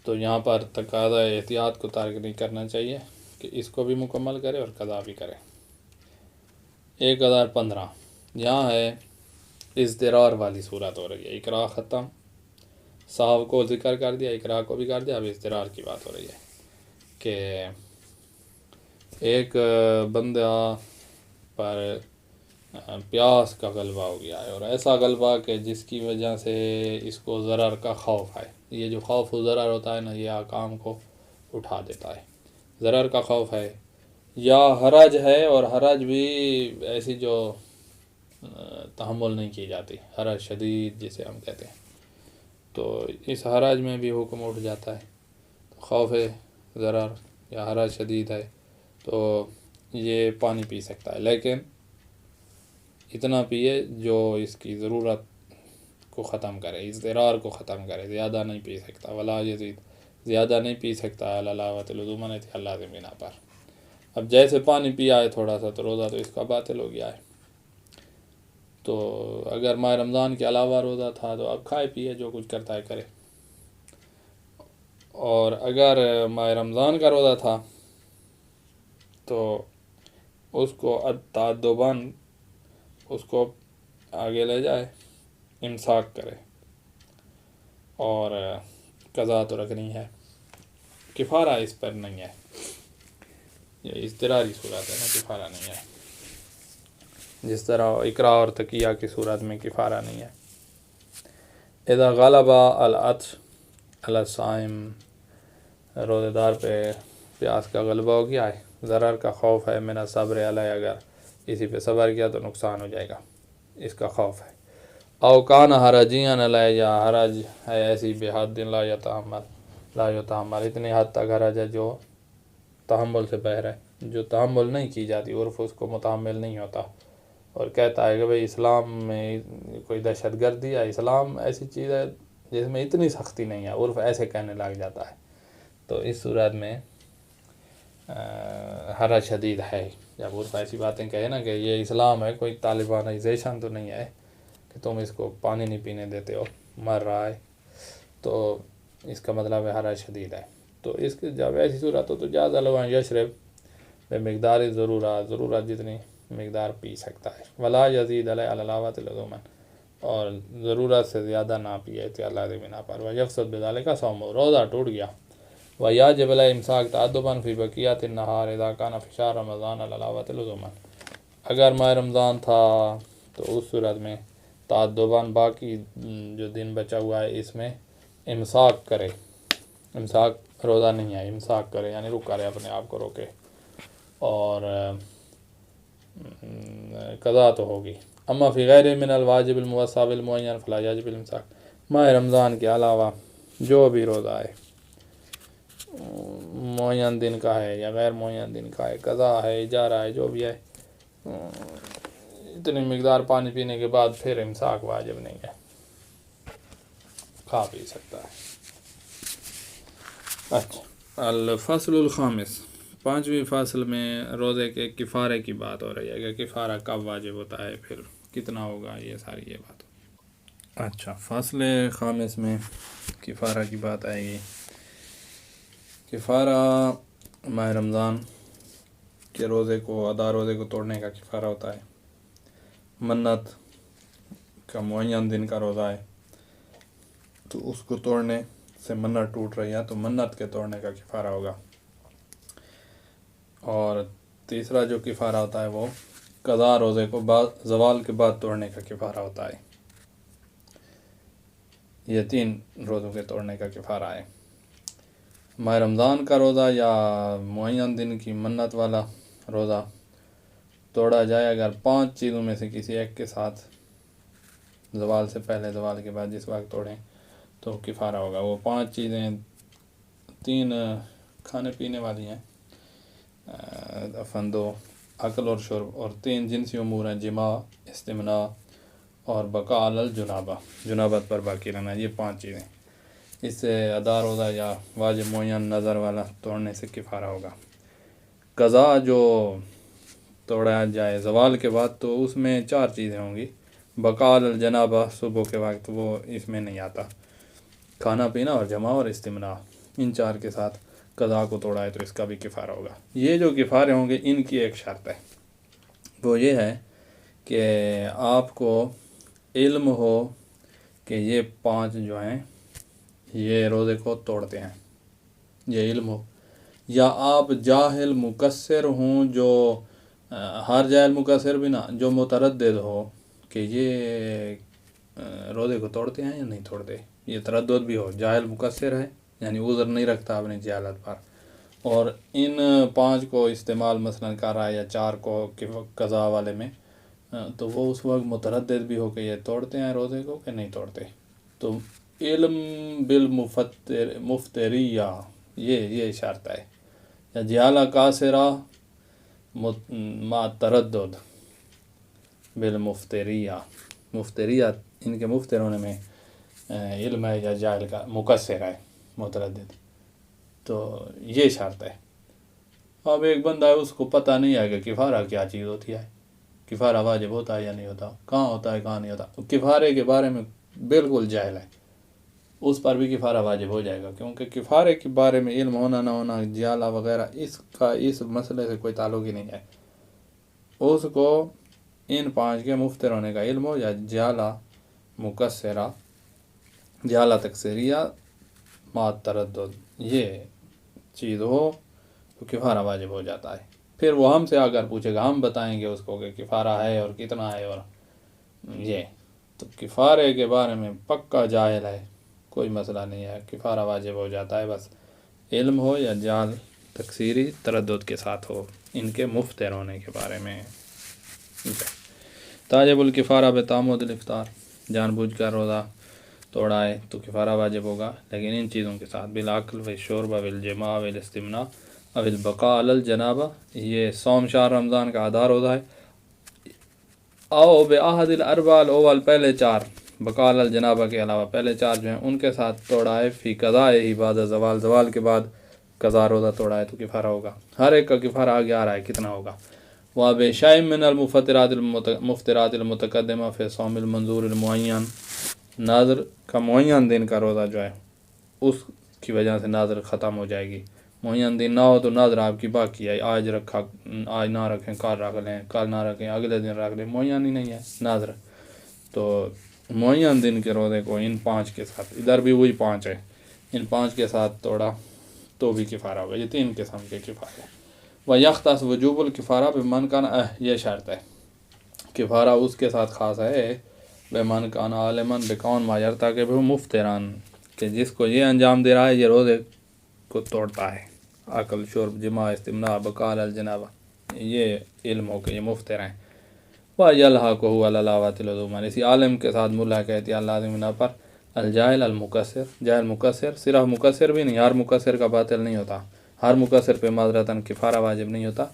تو یہاں پر تقاضا احتیاط کو ترک نہیں کرنا چاہیے کہ اس کو بھی مکمل کرے اور قضا بھی کرے. 1015 یہاں ہے اضطرار والی صورت ہو رہی ہے، اکراہ ختم، صاحب کو ذکر کر دیا، اکراہ کو بھی کر دیا، اب اضطرار کی بات ہو رہی ہے کہ ایک بندہ پر پیاس کا غلبہ ہو گیا ہے، اور ایسا غلبہ کہ جس کی وجہ سے اس کو ضرر کا خوف ہے. یہ جو خوف و ضرر ہوتا ہے نا، یہ احکام کو اٹھا دیتا ہے. ضرر کا خوف ہے یا حرج ہے، اور حرج بھی ایسی جو تحمل نہیں کی جاتی، حرج شدید جسے ہم کہتے ہیں، تو اس حرج میں بھی حکم اٹھ جاتا ہے. تو خوف ہے ضرر یا حرج شدید ہے تو یہ پانی پی سکتا ہے، لیکن اتنا پیے جو اس کی ضرورت کو ختم کرے، اضطرار کو ختم کرے، زیادہ نہیں پی سکتا، ولا یزید زیادہ نہیں پی سکتا علاوت لزوماً لازم بنا پر۔ اب جیسے پانی پیا ہے تھوڑا سا تو روزہ تو اس کا باطل ہو گیا ہے۔ تو اگر ماہ رمضان کے علاوہ روزہ تھا تو اب کھائے پیے جو کچھ کرتا ہے کرے، اور اگر ماہ رمضان کا روزہ تھا تو اس کو تعدباً اس کو آگے لے جائے، امساک کرے، اور قضا تو رکھنی ہے، کفارہ اس پر نہیں ہے، یہ اضطراری صورت ہے نا، کفارہ نہیں ہے، جس طرح اقرا اور تقیہ کی صورت میں کفارہ نہیں ہے۔ اذا غلب العطش علی الصائم، روزہ دار پہ پیاس کا غلبہ ہو گیا ہے، ضرر کا خوف ہے، من الصبر علیہ، اگر اسی پہ صبر کیا تو نقصان ہو جائے گا، اس کا خوف ہے۔ او کان حرجیاً علیہ، یا حرج ہے ایسی بے حد لا یتحمل، اتنی حد تک حرج ہے جو تحمل سے باہر ہے، جو تحمل نہیں کی جاتی، عرف اس کو متحمل نہیں ہوتا، اور کہتا ہے کہ بھئی اسلام میں کوئی دہشت گردی ہے، اسلام ایسی چیز ہے جس میں اتنی سختی نہیں ہے، عرف ایسے کہنے لگ جاتا ہے، تو اس صورت میں حرج شدید ہے۔ جب عرف ایسی باتیں کہے نا کہ یہ اسلام ہے، کوئی طالبانائزیشن تو نہیں ہے کہ تم اس کو پانی نہیں پینے دیتے ہو، مر رہا ہے، تو اس کا مطلب ہے حرج شدید ہے۔ تو اس کی جب ایسی صورت ہو تو جاز لو ان یشرب بمقدار ضرورت جتنی مقدار پی سکتا ہے، ولا یزید علیہ علاوت لزوما، اور ضرورت سے زیادہ نہ پیے احتیاط لازم نہ پر، ویفسد بذلک صوم، روزہ ٹوٹ گیا، ویجب علیہ امساک تعدبا فی بقیت النہار اذا کان فی شہر رمضان علاوت لزوما، اگر ماہ رمضان تھا تو اس صورت میں تعدباً باقی جو دن بچا ہوا ہے اس میں امساک کرے، امساک روزہ نہیں ہے، امساک کرے یعنی رکا رہے، اپنے آپ کو روکے، اور قضا تو ہوگی۔ اما فی غیر من الواجب الموصى بالمعین فلا یجب الامساک، ماہ رمضان کے علاوہ جو بھی روزہ ہے، معین دن کا ہے یا غیر معین دن کا ہے، قضا ہے، اجارہ ہے، جو بھی ہے، اتنی مقدار پانی پینے کے بعد پھر امساک واجب نہیں ہے، کھا پی سکتا ہے۔ اچھا، الفصل الخامس، پانچویں فصل میں روزے کے کفارے کی بات ہو رہی ہے کہ کفارہ کب واجب ہوتا ہے، پھر کتنا ہوگا، یہ ساری یہ بات ہو۔ اچھا، فصل خامس میں کفارہ کی بات آئے گی۔ کفارہ ماہ رمضان کے روزے کو توڑنے کا کفارہ ہوتا ہے، منت کا معین دن کا روزہ ہے تو اس کو توڑنے سے منت ٹوٹ رہی ہے تو منت کے توڑنے کا کفارہ ہوگا، اور تیسرا جو کفارہ ہوتا ہے وہ قضا روزے کو زوال کے بعد توڑنے کا کفارہ ہوتا ہے۔ یہ 3 روزوں کے توڑنے کا کفارہ ہے۔ ماہ رمضان کا روزہ یا معین دن کی منت والا روزہ توڑا جائے اگر 5 چیزوں میں سے کسی ایک کے ساتھ، زوال سے پہلے، زوال کے بعد جس وقت توڑیں تو کفارہ ہوگا۔ وہ 5 چیزیں 3 کھانے پینے والی ہیں، دو عقل اور شرب، اور 3 جنسی امور ہیں، جماع، استمناء اور بقاء علی الجنابہ، جنابت پر باقی رہنا، یہ 5 چیزیں، اس سے ادا روزہ یا واجب معین نظر والا توڑنے سے کفارہ ہوگا۔ قضا جو توڑا جائے زوال کے بعد تو اس میں 4 چیزیں ہوں گی، بقاء علی الجنابہ صبح کے وقت، وہ اس میں نہیں آتا، کھانا پینا اور جماع اور استمناء، ان 4 کے ساتھ قضا کو توڑا ہے تو اس کا بھی کفارہ ہوگا۔ یہ جو کفارے ہوں گے ان کی ایک شرط ہے، وہ یہ ہے کہ آپ کو علم ہو کہ یہ 5 جو ہیں یہ روزے کو توڑتے ہیں، یہ علم ہو، یا آپ جاہل مقصر ہوں، جو ہر جاہل مقصر بھی نہ، جو متردد ہو کہ یہ روزے کو توڑتے ہیں یا نہیں توڑتے، یہ تردد بھی ہو، جاہل مقصر ہے یعنی عذر نہیں رکھتا اپنی جہالت پر، اور ان 5 کو استعمال مثلا کر رہا ہے یا 4 کو قضا والے میں، تو وہ اس وقت متردد بھی ہو کہ یہ توڑتے ہیں روزے کو کہ نہیں توڑتے، تو علم بالمفتریہ یہ شرط ہے، یا جہالہ قاصرہ مع تردد بالمفتریہ، مفتریہ ان کے مفتر ہونے میں علم ہے یا جاہل کا مقصر ہے متردد، تو یہ شرط ہے۔ اب ایک بندہ ہے اس کو پتہ نہیں ہے کہ کفارہ کیا چیز ہوتی ہے، کفارہ واجب ہوتا ہے یا نہیں ہوتا، کہاں ہوتا ہے کہاں نہیں ہوتا، کفارے کے بارے میں بالکل جاہل ہے، اس پر بھی کفارہ واجب ہو جائے گا، کیونکہ کفارے کے بارے میں علم ہونا نہ ہونا، جیالہ وغیرہ، اس مسئلے سے کوئی تعلق ہی نہیں ہے۔ اس کو ان 5 کے مفتر ہونے کا علم ہو یا جیالہ مقصرہ، جیالہ تقصیریہ ما تردد، یہ چیز ہو تو کفارہ واجب ہو جاتا ہے۔ پھر وہ ہم سے آ کر پوچھے گا، ہم بتائیں گے اس کو کہ کفارہ ہے اور کتنا ہے، اور یہ تو کفارے کے بارے میں پکا جاہل ہے، کوئی مسئلہ نہیں ہے، کفارہ واجب ہو جاتا ہے، بس علم ہو یا جال تکثیری تردد کے ساتھ ہو ان کے مفتر ہونے کے بارے میں۔ تاجب الکفارہ بتعمد الافطار، جان بوجھ کر روزہ توڑا ہے تو کفارہ واجب ہوگا، لیکن ان چیزوں کے ساتھ بالاکل والشرب والجماع والاستمناء او البقاء علی الجنابہ، یہ صوم شہر رمضان کا آدھا روزہ ہے، او بأحد الاربع الاول، پہلے 4 بقاء علی الجنابہ کے علاوہ پہلے 4 جو ہیں ان کے ساتھ توڑا ہے، فی قضاء ہی بعد زوال، زوال کے بعد قضا روزہ توڑا ہے تو کفارہ ہوگا۔ ہر ایک کا کفارہ آگے آ رہا ہے کتنا ہوگا۔ وَبِشَيْءٍ مِّنَ المفترات المتقدمہ فی صوم المنظور المعین، ناظر کا معین دن کا روزہ جو ہے اس کی وجہ سے ناظر ختم ہو جائے گی۔ معین دن نہ ہو تو ناظر آپ کی باقی ہے، آج رکھا، آج نہ رکھیں، کل رکھ لیں، کل نہ رکھیں، اگلے دن رکھ لیں، معین ہی نہیں ہے ناظر، تو معین دن کے روزے کو ان 5 کے ساتھ، ادھر بھی وہی 5 ہے، ان 5 کے ساتھ توڑا تو بھی کفارہ ہوگا۔ یہ 3 قسم کے کفارے۔ وَيَخْتَص وُجُوبُ الْكِفَارَةِ بِمَنْ كَانَ، یہ شرط ہے، کفارہ اس کے ساتھ خاص ہے بِمَنْ كَانَ عَالِمًا بِكَوْنِ مَا يَرْتَكِبُهُ مُفْطِرًا، کہ جس کو یہ انجام دے رہا ہے یہ روزے کو توڑتا ہے، عقل، شرب، جماع، استمناء، بقاء علی الجنابہ، یہ علم ہو کہ یہ مفطر ہیں۔ وَيَلْحَقُهُ عَلَى الْعَوَاتِ، اسی عالم کے ساتھ ملحق احتیاط لازم نہ پر الجاہل المقصر، جاہل مقصر، صرف مقصر بھی نہیں، ہر مقصر کا باطل نہیں ہوتا، ہر مقصر پہ معذرتاً کفارہ واجب نہیں ہوتا۔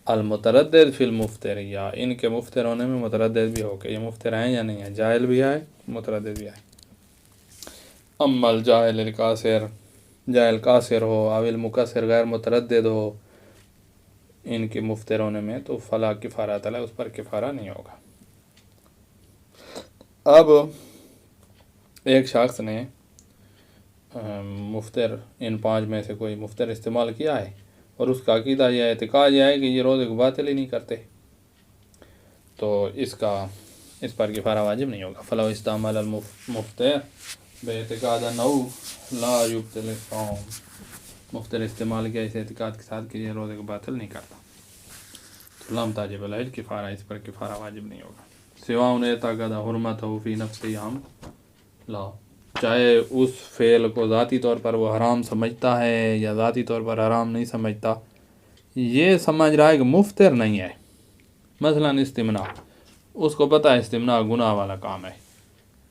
المتردد فی المفتر، یا ان کے مفتر ہونے میں متردد بھی ہو کہ یہ مفتر ہیں یا نہیں ہیں، جاہل بھی ہے متردد بھی ہے۔ اما الجاہل القاصر، جاہل قاصر ہو، او المقصر غیر متردد ہو ان کے مفتر ہونے میں تو فلا کفارہ تعالی، اس پر کفارہ نہیں ہوگا۔ اب ایک شخص نے مفتر، ان 5 میں سے کوئی مفتر استعمال کیا ہے اور اس کا عقیدہ یہ اعتقاد یہ ہے کہ یہ روزے کو باطل ہی نہیں کرتے، تو اس پر کفارہ واجب نہیں ہوگا۔ فلو استعمال المفتر باعتقاد انه لا یبطل الصوم، مفتر استعمال کیا اس اعتقاد کے ساتھ کہ یہ روزے کو باطل نہیں کرتا، تو لم تجب علیہ الکفارہ، اس پر کفارہ واجب نہیں ہوگا۔ سواء اعتقد حرمتہ فی نفسہ ام لا، چاہے اس فعل کو ذاتی طور پر وہ حرام سمجھتا ہے یا ذاتی طور پر حرام نہیں سمجھتا، یہ سمجھ رہا ہے کہ مفتر نہیں ہے، مثلا استمناء، اس کو پتہ ہے استمناء گناہ والا کام ہے،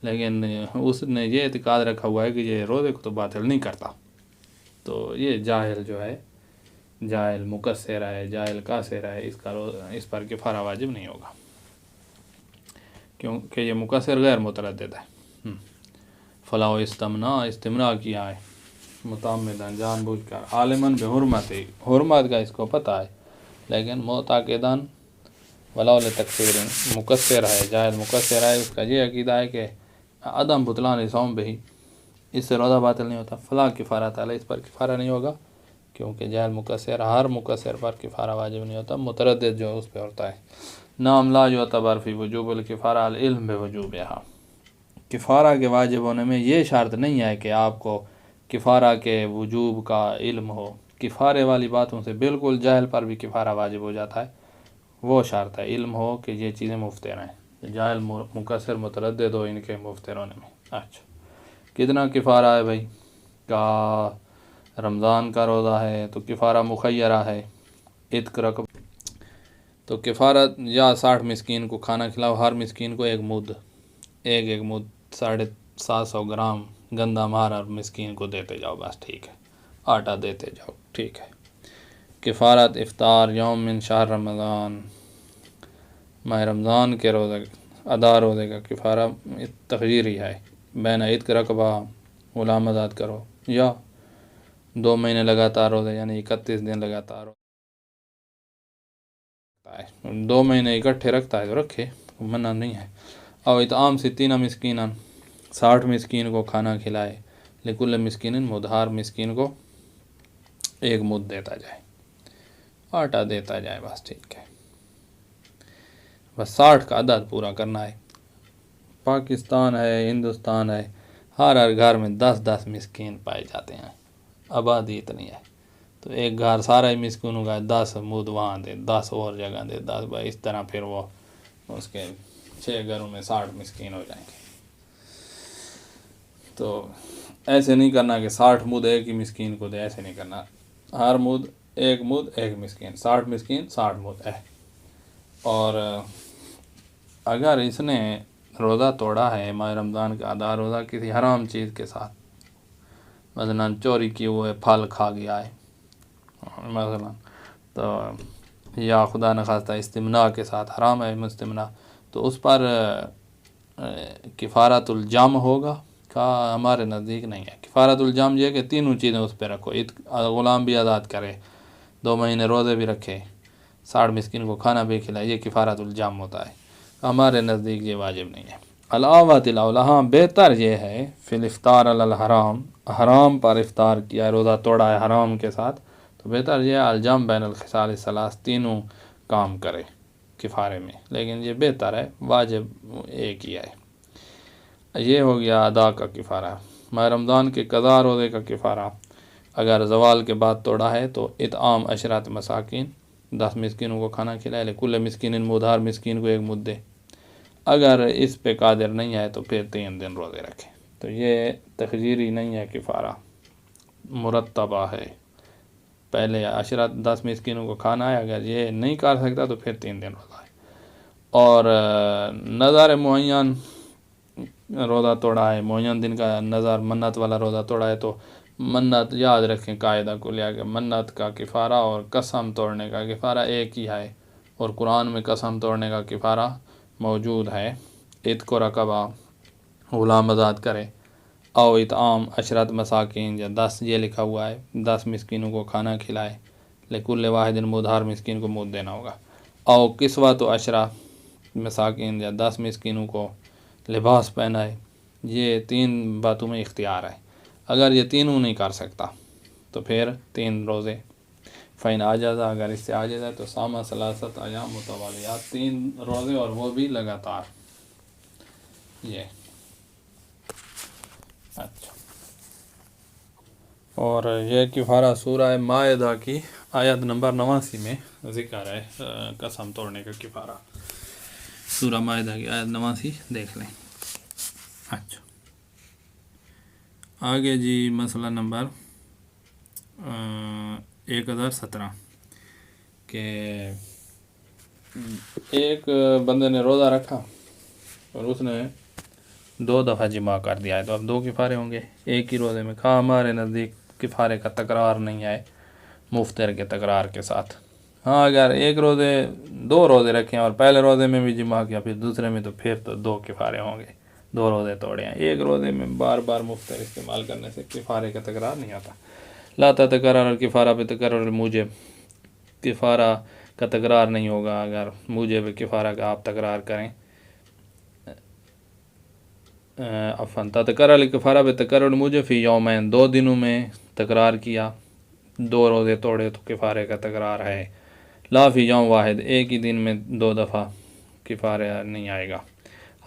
لیکن اس نے یہ اعتقاد رکھا ہوا ہے کہ یہ روزے کو تو باطل نہیں کرتا، تو یہ جاہل جو ہے، جاہل مقصر ہے، جاہل قاصر ہے، اس پر کفارہ واجب نہیں ہوگا، کیونکہ یہ مقصر غیر متردد ہے۔ فلاح استمناء کیا ہے متعمداً، جان بوجھ کر، عالماً بحرمت، حرمت کا اس کو پتہ ہے، لیکن معتقداً ولو لتکفیر، مقصر ہے، جاہل مقصر ہے، اس کا یہ عقیدہ ہے کہ عدم بطلان صوم بہی، اس سے روزہ باطل نہیں ہوتا، فلا کفارہ تعالی، اس پر کفارہ نہیں ہوگا، کیونکہ جاہل مقصر، ہر مقصر پر کفارہ واجب نہیں ہوتا، متردد جو اس پہ ہوتا ہے۔ نام لا یعتبر فی وجوب الکفارہ العلم بوجوبہا، کفارہ کے واجب ہونے میں یہ شرط نہیں ہے کہ آپ کو کفارہ کے وجوب کا علم ہو، کفارے والی باتوں سے بالکل جاہل پر بھی کفارہ واجب ہو جاتا ہے، وہ شرط ہے علم ہو کہ یہ چیزیں مفتر ہیں، جاہل مقصر متردد ہو ان کے مفتر ہونے میں۔ اچھا، کتنا کفارہ ہے بھائی؟ کا رمضان کا روزہ ہے تو کفارہ مخیرہ ہے، عتق رقب، تو کفارہ یا 60 مسکین کو کھانا کھلاؤ، ہر مسکین کو ایک مد، ایک مد 750 گرام گندم ہر مسکین کو دیتے جاؤ، بس ٹھیک ہے، آٹا دیتے جاؤ، ٹھیک ہے۔ کفارت افطار یوم من شہر رمضان، ماہ رمضان کے روزہ ادا روزے کا کفارہ تخییری ہے، بین عید کا رقبہ غلام آزاد کرو، یا 2 مہینے لگاتار روزے یعنی 31 دن لگاتار رکھتا ہے، 2 مہینے اکٹھے رکھتا ہے تو رکھے، منع نہیں ہے۔ اور اطعام 60 مسکینا، 60 مسکین کو کھانا کھلائے، لکل مسکین مد، ہر مسکین کو 1 مد دیتا جائے، آٹا دیتا جائے، بس ٹھیک ہے، بس 60 کا عدد پورا کرنا ہے۔ پاکستان ہے، ہندوستان ہے، ہر گھر میں 10 مسکین پائے جاتے ہیں، آبادی اتنی ہے، تو ایک گھر سارا ہی مسکینوں کا 10 مد وہاں دے، 10 اور جگہ دے 10، بھائی اس طرح پھر وہ اس کے 6 گھروں میں 60 مسکین ہو جائیں گے۔ تو ایسے نہیں کرنا کہ 60 مد ایک ہی مسکین کو دے، ایسے نہیں کرنا، ہر مد 1 مد 1 مسکین، 60 مسکین 60 مد ہے۔ اور اگر اس نے روزہ توڑا ہے ماہ رمضان کا آدھا روزہ کسی حرام چیز کے ساتھ، مثلا چوری کی ہوئے پھل کھا گیا ہے مثلا، تو یا خدا نخواستہ استمناء کے ساتھ، حرام ہے مستمناء، تو اس پر کفارۃ الجم ہوگا، کہا ہمارے نزدیک نہیں ہے۔ کفارۃ الجم یہ کہ تینوں چیزیں اس پہ رکھو، غلام بھی آزاد کرے، 2 مہینے روزے بھی رکھے، 60 مسکین کو کھانا بھی کھلائے، یہ کفارۃ الجم ہوتا ہے، ہمارے نزدیک یہ واجب نہیں ہے۔ علاوۃ الاولیٰ، بہتر یہ ہے فی الافطار علی الحرام، حرام پر افطار کیا ہے، روزہ توڑا ہے حرام کے ساتھ، تو بہتر یہ الجم بین الخصال الثلاث، تینوں کام کرے کفارے میں، لیکن یہ بہتر ہے، واجب ایک ہی ہے۔ یہ ہو گیا ادا کا کفارہ۔ ماہ رمضان کے قضا روزے کا کفارہ، اگر زوال کے بعد توڑا ہے تو اطعام 10 مساکین، 10 مسکینوں کو کھانا کھلائے، لکل مسکین مد، ہر مسکین کو 1 مد دے، اگر اس پہ قادر نہیں ہے تو پھر 3 دن روزے رکھے۔ تو یہ تخییری نہیں ہے، کفارہ مرتبہ ہے، پہلے 10 مسکینوں کو کھانا ہے، اگر یہ نہیں کر سکتا تو پھر 3 دن روزہ ہے۔ اور نظر معین روزہ توڑا ہے، معین دن کا نظر منت والا روزہ توڑا ہے، تو منت یاد رکھیں، قاعدہ کو لیا کہ منت کا کفارہ اور قسم توڑنے کا کفارہ ایک ہی ہے، اور قرآن میں قسم توڑنے کا کفارہ موجود ہے، عتق رقبہ غلام آزاد کرے، او اطعام 10 مساکین، یا 10 یہ لکھا ہوا ہے، 10 مسکینوں کو کھانا کھلائے، لکل واحد مد، ہر مسکین کو مد دینا ہوگا، او کسوۃ 10 مساکین، یا 10 مسکینوں کو لباس پہنائے، یہ 3 باتوں میں اختیار ہے۔ اگر یہ تینوں نہیں کر سکتا تو پھر 3 روزے، فین عجز، اگر اس سے عاجز ہے تو صام 3 ایام متوالیات، 3 روزے اور وہ بھی لگاتار، یہ اچھا۔ اور یہ کفارہ سورہ مائدہ کی آیت نمبر 89 میں ذکر ہے، قسم توڑنے کا کفارہ، سورہ مائدہ کی آیت 89 دیکھ لیں۔ اچھا، آگے جی مسئلہ نمبر 1017، کہ ایک بندے نے روزہ رکھا اور اس نے 2 دفعہ جماع کر دیا ہے، تو اب 2 کفارے ہوں گے ایک ہی روزے میں، کہا ہمارے نزدیک کفارے کا تکرار نہیں ہے مفطر کے تکرار کے ساتھ۔ ہاں، اگر 2 روزے رکھیں اور پہلے روزے میں بھی جماع کیا، پھر دوسرے میں، تو پھر تو 2 کفارے ہوں گے، 2 روزے توڑے ہیں، ایک روزے میں بار بار مفطر استعمال کرنے سے کفارے کا تکرار نہیں آتا۔ لا تتکرر الکفارہ بتکرر الموجب، کفارہ کا تکرار نہیں ہوگا اگر موجب کفارہ کا آپ تکرار کریں، تتکرر الکفارہ بتکرر الموجب فی یومین، 2 دنوں میں تکرار کیا، 2 روزے توڑے تو کفارے کا تکرار ہے، لا فی یوم واحد، ایک ہی دن میں 2 دفعہ کفارہ نہیں آئے گا،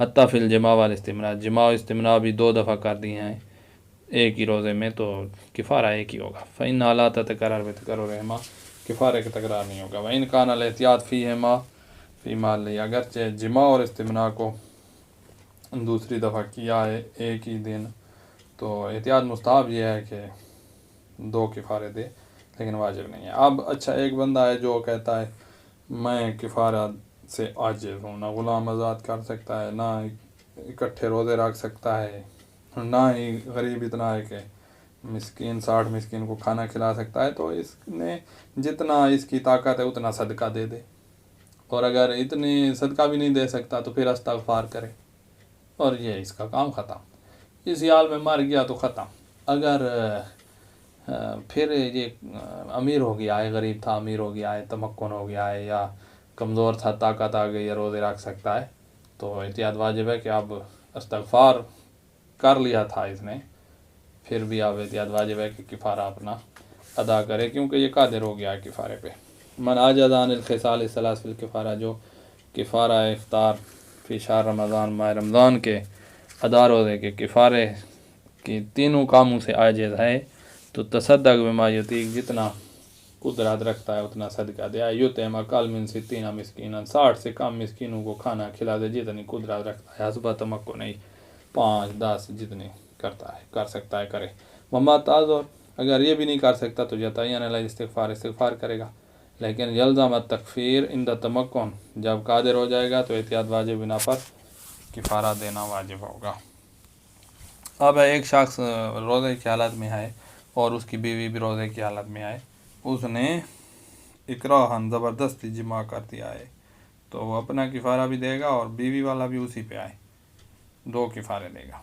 حتیٰ فی الجماع والاستمناء، جماع و استمناء بھی 2 دفعہ کر دی ہیں ایک ہی روزے میں، تو کفارہ ایک ہی ہوگا، فإنہا لا تتکرر بتکررہما، کفارے کا تکرار نہیں ہوگا، وإن کان الاحتیاط فیہما فی محلہ، اگرچہ جماع اور استمناء کو دوسری دفعہ کیا ہے ایک ہی دن، تو احتیاط مستحب یہ ہے کہ 2 کفارے دے، لیکن واجب نہیں ہے۔ اب اچھا، ایک بندہ ہے جو کہتا ہے میں کفارہ سے عاجز ہوں، نہ غلام آزاد کر سکتا ہے، نہ اکٹھے روزے رکھ سکتا ہے، نہ ہی غریب اتنا ہے کہ 60 مسکین کو کھانا کھلا سکتا ہے، تو اس نے جتنا اس کی طاقت ہے اتنا صدقہ دے دے، اور اگر اتنی صدقہ بھی نہیں دے سکتا تو پھر استغفار کرے، اور یہ اس کا کام ختم۔ اسی حال میں مر گیا تو ختم۔ اگر پھر یہ امیر ہو گیا ہے، غریب تھا امیر ہو گیا ہے، تمکن ہو گیا ہے، یا کمزور تھا طاقت آ گئی ہے، روزے رکھ سکتا ہے، تو احتیاط واجب ہے کہ اب استغفار کر لیا تھا اس نے، پھر بھی اب احتیاط واجب ہے کہ کفارہ اپنا ادا کرے، کیونکہ یہ قادر ہو گیا ہے کفارے پہ۔ من عجز عن الخصال الثلاث فی الکفارہ، جو کفارہ افطار فی شہر رمضان، ماہ رمضان کے ادا روزے کے کفارے کی تینوں کاموں سے عاجز ہے، تو تصدق بما یطیق، جتنا قدرت رکھتا ہے اتنا صدقہ دے، یطعم اقل من 60 مسکینا، 60 سے کم مسکینوں کو کھانا کھلا دے، جتنی قدرت رکھتا ہے، حسب تمکن، نہیں 5 10 جتنی کر سکتا ہے کرے۔ وما تعذر، اگر یہ بھی نہیں کر سکتا تو یتعین علی استغفار کرے گا، لیکن یلزم التکفیر عند تمکن، جب قادر ہو جائے گا تو احتیاط واجب بنا پر کفارہ دینا واجب ہوگا۔ اب ایک شخص روزے کی حالت میں ہے اور اس کی بیوی بھی روزے کی حالت میں ہے، اس نے اکراہن زبردستی جمع کر دیا ہے، تو وہ اپنا کفارہ بھی دے گا اور بیوی والا بھی اسی پہ آئے، 2 کفارے دے گا،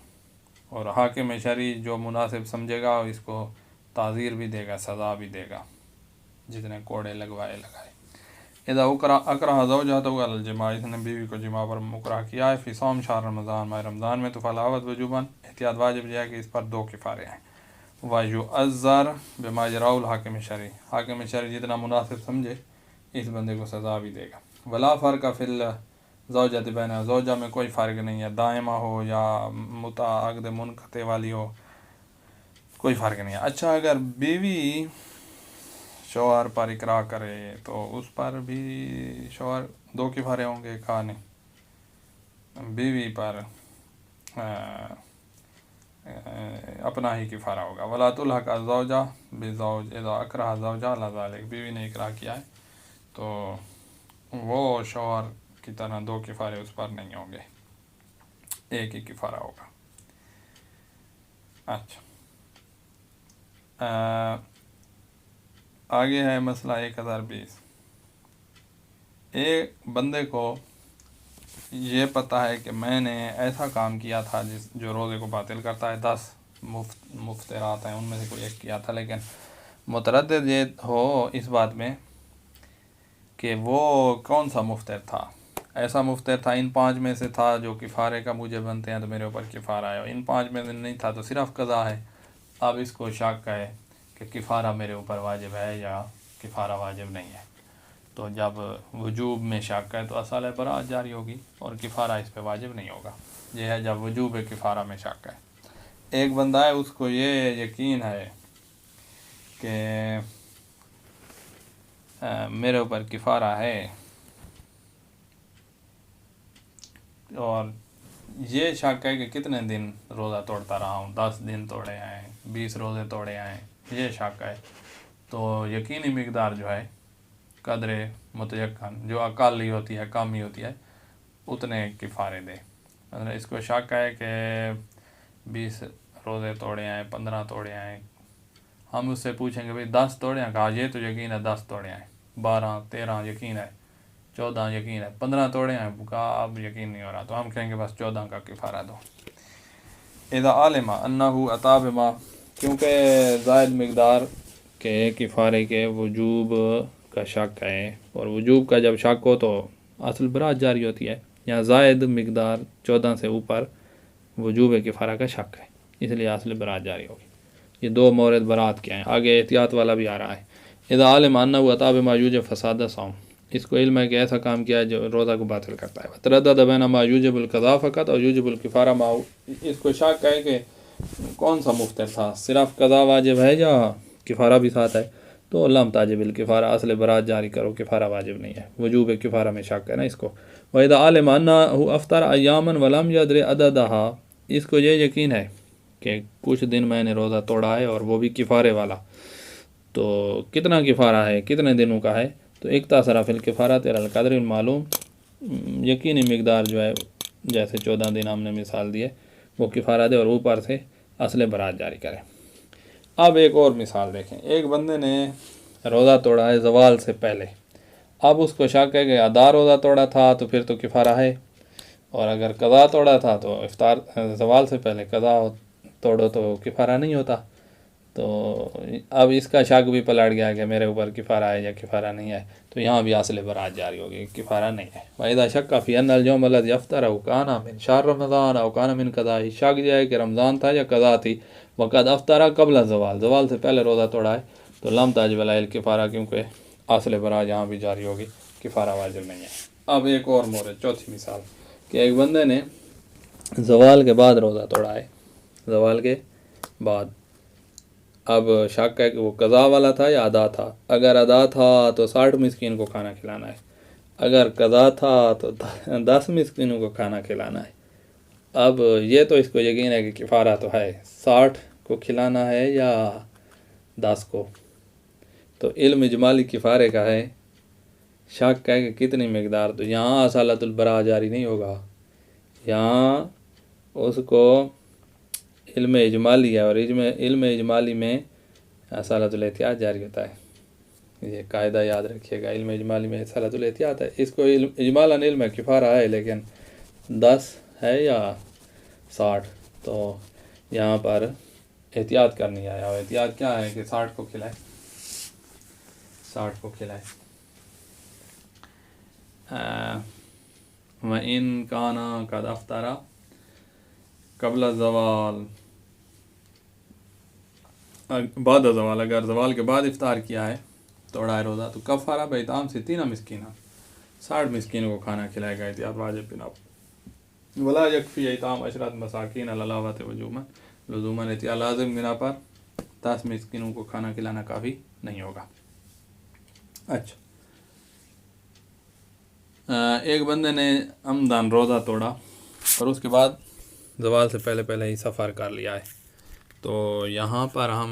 اور حاکم شرعی جو مناسب سمجھے گا اس کو تعزیر بھی دے گا، سزا بھی دے گا، جتنے کوڑے لگائے۔ اذا اکرہ زوجہہ علی الجماع، اس نے بیوی کو جماع پر مکرہ کیا ہے، فی صوم شہر رمضان، ماہ رمضان میں، تو فلاوت وجوباً، احتیاط واجب یہ ہے کہ اس پر 2 کفارے ہیں۔ وَيُعَذَّرْ بِمَا يَرَاهُ الْحَاكِمُ الشَّرْعِيُّ، حاکم شرعی جتنا مناسب سمجھے اس بندے کو سزا بھی دے گا۔ ولا فرق فی الزوجۃ بین، زوجہ میں کوئی فرق نہیں ہے، دائمہ ہو یا متعاقد منقطع والی ہو، کوئی فرق نہیں ہے۔ اچھا، اگر بیوی شوہر پر اکراہ کرے تو اس پر بھی شوہر 2 کفارے ہوں گے، کہا نہیں، بیوی پر اپنا ہی کفارہ ہوگا۔ ولا تلحق الزوجہ بزوج اذا اکرہ زوجہ علی ذلک، بیوی نے اکراہ کیا ہے تو وہ شوہر کی طرح 2 کفارے اس پر نہیں ہوں گے، ایک ہی کفارہ ہوگا۔ اچھا، آگے ہے مسئلہ 1020۔ ایک بندے کو یہ پتہ ہے کہ میں نے ایسا کام کیا تھا جو روزے کو باطل کرتا ہے، 10 مفطرات ہیں، ان میں سے کوئی ایک کیا تھا، لیکن متردد یہ ہو اس بات میں کہ وہ کون سا مفطر تھا۔ ایسا مفطر تھا ان 5 میں سے تھا جو کفارے کا مجھے بنتے ہیں تو میرے اوپر کفارہ ہے، اور ان 5 میں سے نہیں تھا تو صرف قضا ہے۔ اب اس کو شک ہے کہ کفارہ میرے اوپر واجب ہے یا کفارہ واجب نہیں ہے، تو جب وجوب میں شک ہے تو اصل براءت جاری ہوگی اور کفارہ اس پہ واجب نہیں ہوگا، یہ ہے جب وجوب کفارہ میں شک ہے۔ ایک بندہ ہے، اس کو یہ یقین ہے کہ میرے اوپر کفارہ ہے، اور یہ شک ہے کہ کتنے دن روزہ توڑتا رہا ہوں، 10 دن توڑے ہیں، 20 روزے توڑے ہیں، یہ شک ہے، تو یقینی مقدار جو ہے قدر متیقن جو اقل ہی ہوتی ہے، کم ہی ہوتی ہے، اتنے کفارے دے۔ مطلب اس کو شک ہے کہ 20 روزے توڑے ہیں، 15 توڑے ہیں، ہم اس سے پوچھیں گے بھئی 10 توڑے ہیں، کہا یہ تو یقین ہے 10 توڑے ہیں، 12 13 یقین ہے، 14 یقین ہے، 15 توڑے ہیں، کہا اب یقین نہیں ہو رہا، تو ہم کہیں گے بس 14 کا کفارہ دو۔ اذا علم انہ اتی بما، کیونکہ زائد مقدار کے کفارے کے وجوب کا شک ہے، اور وجوب کا جب شک ہو تو اصل براءت جاری ہوتی ہے، یا زائد مقدار 14 سے اوپر وجوب کفارہ کا شک ہے، اس لیے اصل براءت جاری ہوگی۔ یہ 2 مورد براءت کے ہیں، آگے احتیاط والا بھی آ رہا ہے۔ اذا علم انہ اتی بما یوجب فساد الصوم، اس کو علم ہے کہ ایسا کام کیا ہے جو روزہ کو باطل کرتا ہے۔ تردد بین ما یوجب القضاء فقط اور یوجب الکفارہ معه، اس کو شک ہے کہ کون سا مفطر تھا، صرف قضا واجب ہے یا کفارہ بھی ساتھ ہے، تو لم تجب الکفارہ، اصل براءت جاری کرو، کفارہ واجب نہیں ہے، وجوب کفارہ میں شک ہے نا اس کو۔ واذا علم انہ افطر ایاما ولم یدر عددها، اس کو یہ یقین ہے کہ کچھ دن میں نے روزہ توڑا ہے اور وہ بھی کفارے والا، تو کتنا کفارہ ہے، کتنے دنوں کا ہے، تو اقتصر فی الکفارۃ علی القدر المعلوم، یقینی مقدار جو ہے جیسے 14 دن ہم نے مثال دی ہے وہ کفارہ دے اور اوپر سے اصل براءت جاری کرے۔ اب ایک اور مثال دیکھیں، ایک بندے نے روزہ توڑا ہے زوال سے پہلے، اب اس کو شک ہے کہ ادا روزہ توڑا تھا تو پھر تو کفارہ ہے، اور اگر قضا توڑا تھا تو افطار زوال سے پہلے قضا توڑو تو کفارہ نہیں ہوتا۔ تو اب اس کا شک بھی پلٹ گیا کہ میرے اوپر کفارہ ہے یا کفارہ نہیں ہے، تو یہاں بھی اصل برات جاری ہوگی، کفارہ نہیں ہے۔ وَإِذَا شَكَّ فِي أَنَّ الْيَوْمَ الَّذِي أَفْطَرَهُ كَانَ مِنْ شَهْرِ رَمَضَانَ أَوْ كَانَ مِنْ قَضَائِهِ، شک جو ہے کہ رمضان تھا یا قضا تھی، وقد افطر قبل الزوال، زوال سے پہلے روزہ توڑا ہے، تو لم تجب علیہ الکفارہ، کیونکہ اصل برات یہاں بھی جاری ہوگی، کفارہ واجب نہیں ہے۔ اب ایک اور مورد، چوتھی مثال، کہ ایک بندے نے زوال کے بعد روزہ توڑا ہے، زوال کے بعد، اب شک ہے کہ وہ قضا والا تھا یا ادا تھا۔ اگر ادا تھا تو 60 مسکین کو کھانا کھلانا ہے، اگر قضا تھا تو 10 مسکینوں کو کھانا کھلانا ہے۔ اب یہ تو اس کو یقین ہے کہ کفارہ تو ہے، 60 کو کھلانا ہے یا 10 کو، تو علم اجمالی کفارے کا ہے، شک ہے کہ کتنی مقدار، تو یہاں اصالت البراء جاری نہیں ہوگا، یہاں اس کو علم اجمالی ہے، اور علم اجمالی میں اصالت الاحتیاط جاری ہوتا ہے، یہ قاعدہ یاد رکھیے گا، علم اجمالی میں اصالت الاحتیاط ہے، اس کو اجمالاً علم کفارہ ہے، لیکن 10 ہے یا 60، تو یہاں پر احتیاط کرنی ہے، اور احتیاط کیا ہے کہ 60 کو کھلائے، 60 کو کھلائے۔ وَإِن كَانَ قَدْ أَفْطَرَ قبل الزوال، بعد زوال، اگر زوال کے بعد افطار کیا ہے، توڑا ہے روزہ، تو کفارہ بإطعام 60 مسکینہ، 60 مسکینوں کو کھانا کھلائے گا احتیاط واجب بنا پر، ولا یکفی اطعام 10 مساکین علاوۃ وجوباً، لزوماً احتیاط لازم بنا پر 10 مسکینوں کو کھانا کھلانا کافی نہیں ہوگا۔ اچھا، ایک بندے نے عمدن روزہ توڑا اور اس کے بعد زوال سے پہلے ہی سفر کر لیا ہے، تو یہاں پر ہم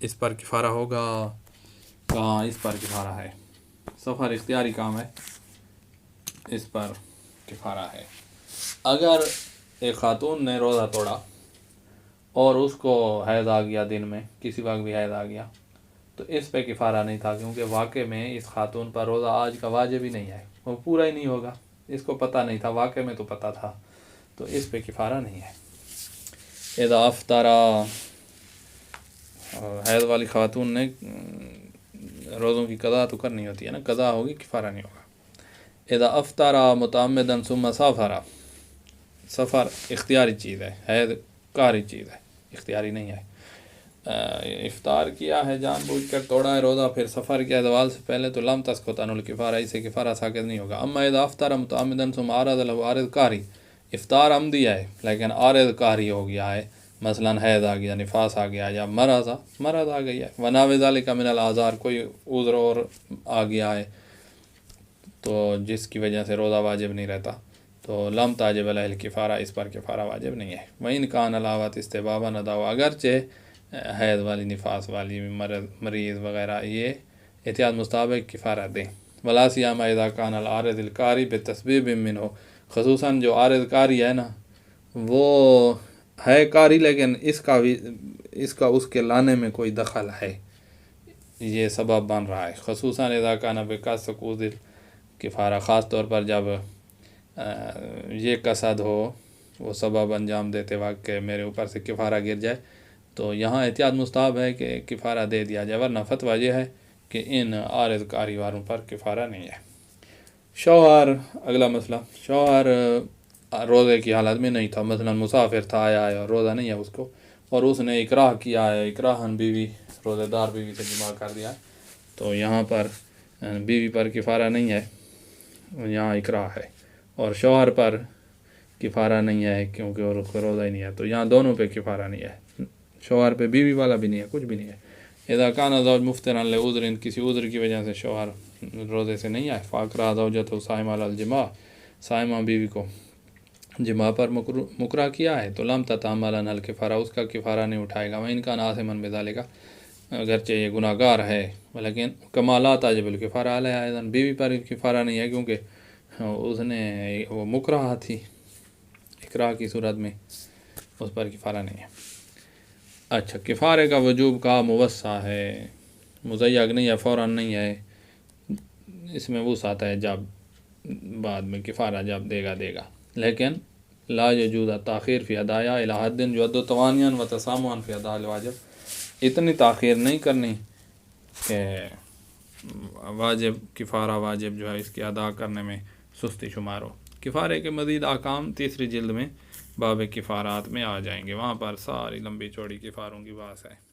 اس پر کفارہ ہوگا، کہاں اس پر کفارہ ہے، سفر اختیاری کام ہے، اس پر کفارہ ہے۔ اگر ایک خاتون نے روزہ توڑا اور اس کو حیض آ گیا، دن میں کسی وقت بھی حیض آ گیا، تو اس پہ کفارہ نہیں تھا، کیونکہ واقع میں اس خاتون پر روزہ آج کا واجب ہی نہیں ہے، وہ پورا ہی نہیں ہوگا، اس کو پتہ نہیں تھا، واقع میں تو پتہ تھا، تو اس پہ کفارہ نہیں ہے۔ اذا افطرا، حیض والی خاتون نے روزوں کی قضا تو کرنی ہوتی ہے نا، قضا ہوگی، کفارہ نہیں ہوگا۔ اذا افطرا متعمدا ثم سافر، سفر اختیاری چیز ہے، حیض قہری چیز ہے، اختیاری نہیں ہے۔ افطار کیا ہے، جان بوجھ کر توڑا ہے روزہ، پھر سفر کیا زوال سے پہلے، تو لم تسقط عنہ الکفارہ، اسے کفارہ ساقط نہیں ہوگا۔ اما اذا افطر متعمدا ثم عارض له عارض قہری، افطار عمدی ہے لیکن عارض قہری ہو گیا ہے، مثلا حیض آ گیا، نفاس آ گیا، یا مرض آ گئی ہے، ونحو ذلک من الاعذار، کوئی عذر اور آ گیا ہے تو جس کی وجہ سے روزہ واجب نہیں رہتا، تو لم تاجب علیہ الکفارہ، اس پر کفارہ واجب نہیں ہے۔ وَإِن كَانَ الْعَوَاتِ اسْتِبَابًا اَدَاءُ، اگرچہ حیض والی، نفاس والی، مریض وغیرہ یہ احتیاط مستحب ہے، کفارہ دیں۔ وَلَا سِيَّمَا إِذَا كَانَ الْعَارِضُ الْقَارِئُ بِتَسْبِيبٍ مِّنْهُ، خصوصاً جو عارض قاری ہے نا، وہ ہے قاری لیکن اس کا اس کے لانے میں کوئی دخل ہے، یہ سبب بن رہا ہے، خصوصاً اذا كان بقصد سقوط الکفارہ، خاص طور پر جب یہ قصد ہو، وہ سبب انجام دیتے وقت کہ میرے اوپر سے کفارہ گر جائے، تو یہاں احتیاط مستحب ہے کہ کفارہ دے دیا جائے، ورنہ فتویٰ یہ ہے کہ ان عارض قاری والوں پر کفارہ نہیں ہے۔ شوہر، اگلا مسئلہ، شوہر روزے کی حالت میں نہیں تھا، مثلا مسافر تھا، آیا ہے اور روزہ نہیں ہے اس کو، اور اس نے اکراہ کیا ہے، اکراہن بیوی، روزہ دار بیوی سے جماع کر دیا، تو یہاں پر بیوی پر کفارہ نہیں ہے، یہاں اکراہ ہے، اور شوہر پر کفارہ نہیں ہے کیونکہ اور اس کو روزہ ہی نہیں ہے، تو یہاں دونوں پہ کفارہ نہیں ہے، شوہر پہ بیوی والا بھی نہیں ہے، کچھ بھی نہیں ہے۔ اذا كان زوج مفطرا لعذر، کسی عذر کی وجہ سے شوہر روزے سے نہیں آئے، فاکرہ زوجته صائمہ علی الجماع، صائمہ بیوی کو جماع پر مکرہ کیا ہے، تو لم تتحمل عنہ الکفارہ، اس کا کفارہ نہیں اٹھائے گا، وَإِن كان آثما بذلك، اگرچہ یہ گناہ گار ہے، لیکن کما لا تجب الکفارہ علیہ، اذن بیوی پر کفارہ نہیں ہے کیونکہ اس نے وہ مکرہ تھی، اکراہ کی صورت میں اس پر کفارہ نہیں ہے۔ اچھا، کفارے کا وجوب کا موسع ہے، مزیق نہیں ہے، فوراً نہیں ہے، اس میں وسعت ہے جب بعد میں کفارہ جب دے گا لیکن لا یجوز تاخیر فی ادایا الی حد یعد توانیا و تسامحا فی ادا الواجب، اتنی تاخیر نہیں کرنی کہ واجب کفارہ واجب جو ہے اس کی ادا کرنے میں سستی شمار ہو۔ کفارے کے مزید احکام تیسری جلد میں باب کفارات میں آ جائیں گے، وہاں پر ساری لمبی چوڑی کفاروں کی بات ہے۔